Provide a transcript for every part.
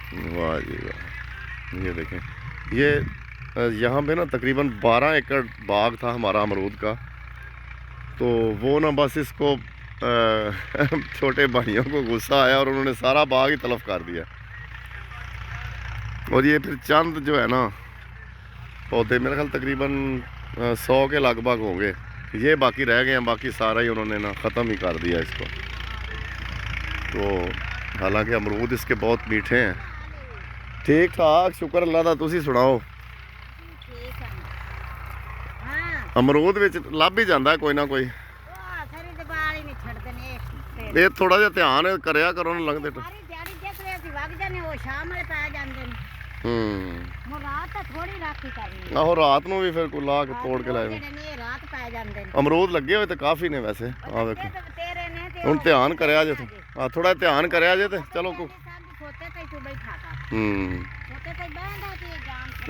वाह जी वाह, ये देखें। ये यहाँ पे ना तकरीबन 12 एकड़ बाग था हमारा अमरूद का। तो वो ना बस इसको छोटे भाइयों को गुस्सा आया और उन्होंने सारा बाग ही तलफ कर दिया। और ये फिर चंद जो है ना पौधे, मेरे ख्याल तकरीबन 100 के लगभग होंगे, ये बाकी रह गए हैं। बाकी सारा ही उन्होंने ना ख़त्म ही कर दिया इसको। तो हालांकि अमरूद इसके बहुत मीठे हैं। ठीक ठाक, शुक्र अल्लाह दा। तुसी सुनाओ। अमरूद विच लभ ही जाता है कोई ना कोई। ये थोड़ा जिहा ध्यान करया करो ना लंघदे। आहो रात नूं भी फिर कोई ला के तोड़ के लाए। अमरूद लगे हुए तो काफ़ी ने वैसे। आ देखो हुण ध्यान करया जे, थोड़ा ध्यान करया जे ते चलो को।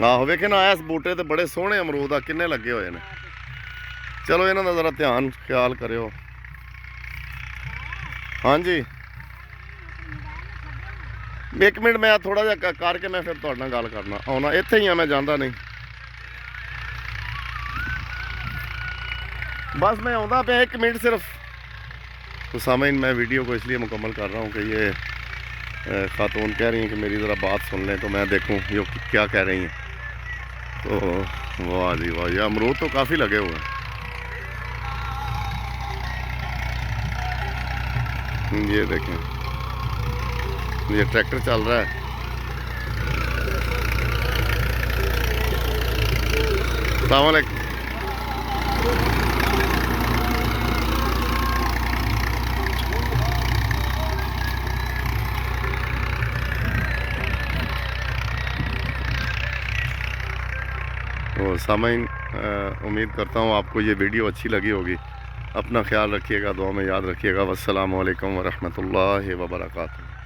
आहो वेखे ना इस बूटे ते बड़े सोहने अमरूद आ किन्ने लगे हुए ने। चलो इन्हां दा जरा ध्यान ख्याल करियो। हाँ जी, एक मिनट मैं थोड़ा जिहा करके मैं फिर तुहाडे नाल गल करना आउणा। इत्थे ही आ, मैं जांदा नहीं। बस मैं आउंदा पे, एक मिनट सिर्फ। तो सामईन मैं वीडियो को इसलिए मुकम्मल कर रहा हूँ कि ये खातून कह रही हैं कि मेरी ज़रा बात सुन लें, तो मैं देखूँ ये क्या कह रही हैं। तो वाह जी वाह, ये अमरूद तो काफ़ी लगे हुए हैं। ये देखें, ये ट्रैक्टर चल रहा है। अस्सलाम वालेकुम। तो सामईन उम्मीद करता हूँ आपको ये वीडियो अच्छी लगी होगी। अपना ख्याल रखिएगा, दुआ में याद रखिएगा। वस्सलामु अलैकुम वरहमतुल्लाहि वबरकातुहू।